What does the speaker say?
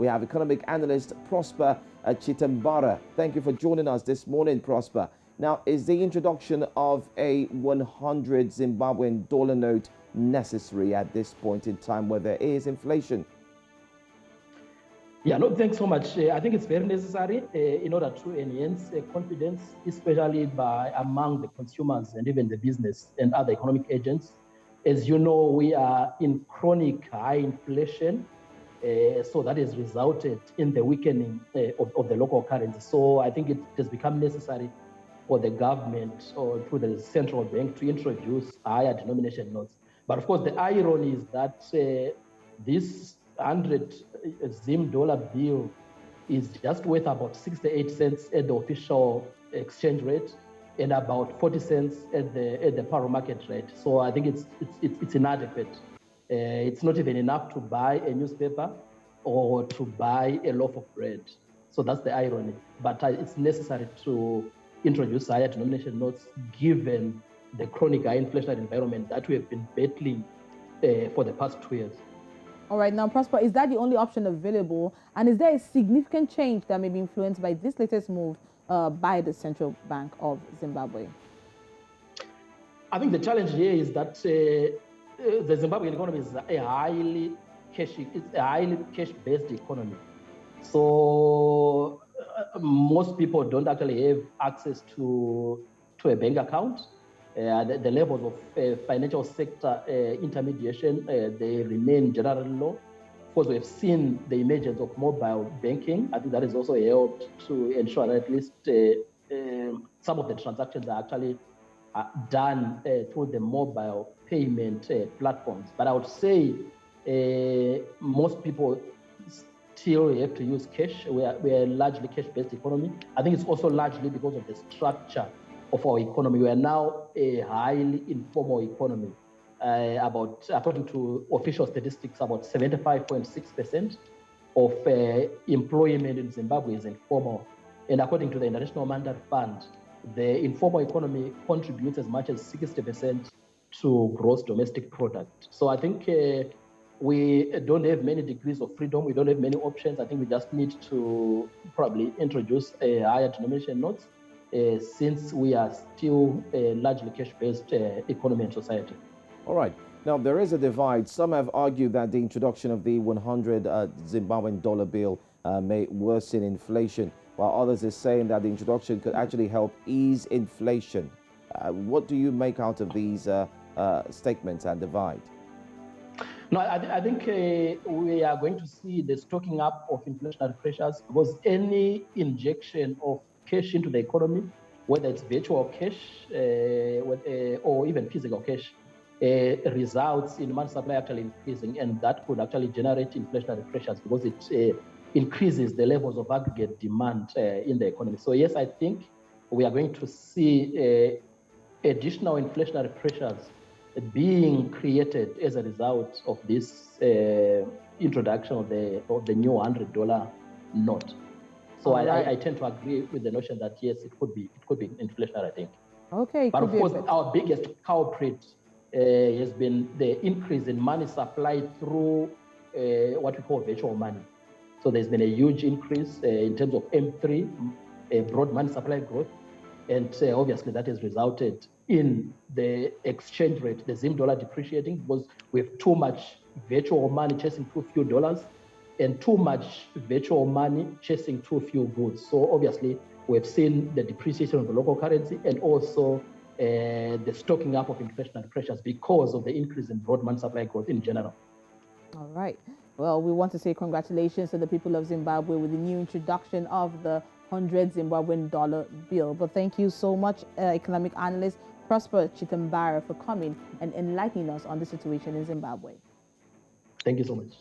We have economic analyst Prosper Chitambara. Thank you for joining us this morning, Prosper. Now, is the introduction of a 100 Zimbabwean dollar note necessary at this point in time where there is inflation? Yeah, no, thanks so much. I think it's very necessary in order to enhance confidence, especially among the consumers and even the business and other economic agents. As you know, we are in chronic high inflation, so that has resulted in the weakening of the local currency. So I think it has become necessary for the government or through the central bank to introduce higher denomination notes. But of course, the irony is that this 100 Zimdollar bill is just worth about 68 cents at the official exchange rate and about 40 cents at the power market rate. So I think it's inadequate. It's not even enough to buy a newspaper or to buy a loaf of bread. So that's the irony. But it's necessary to introduce higher denomination notes given the chronic high inflationary environment that we have been battling for the past 2 years. All right, now, Prosper, is that the only option available? And is there a significant change that may be influenced by this latest move by the Central Bank of Zimbabwe? I think the challenge here is that the Zimbabwean economy is a highly cash-based economy. So most people don't actually have access to a bank account. The levels of financial sector intermediation, they remain generally low. Of course, we have seen the emergence of mobile banking. I think that has also helped to ensure that at least some of the transactions are actually done through the mobile payment platforms. But I would say most people still have to use cash. We are a largely cash-based economy. I think it's also largely because of the structure of our economy. We are now a highly informal economy. According to official statistics, about 75.6% of employment in Zimbabwe is informal. And according to the International Monetary Fund, the informal economy contributes as much as 60% to gross domestic product. So I think we don't have many degrees of freedom. We don't have many options. I think we just need to probably introduce a higher denomination notes since we are still a largely cash-based economy and society. All right. Now, there is a divide. Some have argued that the introduction of the 100 Zimbabwean dollar bill may worsen inflation, while others are saying that the introduction could actually help ease inflation. What do you make out of these statements and divide? No, I think we are going to see the stocking up of inflationary pressures because any injection of cash into the economy, whether it's virtual cash or even physical cash, results in demand supply actually increasing, and that could actually generate inflationary pressures because it increases the levels of aggregate demand in the economy. So yes, I think we are going to see additional inflationary pressures being created as a result of this introduction of the new $100 note. So I tend to agree with the notion that yes, it could be inflationary, I think. Okay. But of course, our biggest culprit has been the increase in money supply through what we call virtual money. So there's been a huge increase in terms of M3, broad money supply growth, and obviously that has resulted in the exchange rate, the Zimdollar depreciating because we have too much virtual money chasing too few dollars and too much virtual money chasing too few goods. So obviously we have seen the depreciation of the local currency and also the stocking up of inflationary pressures because of the increase in broad money supply growth in general. All right. Well, we want to say congratulations to the people of Zimbabwe with the new introduction of the 100 Zimbabwean dollar bill. But thank you so much, economic analyst Prosper Chitambara, for coming and enlightening us on the situation in Zimbabwe. Thank you so much.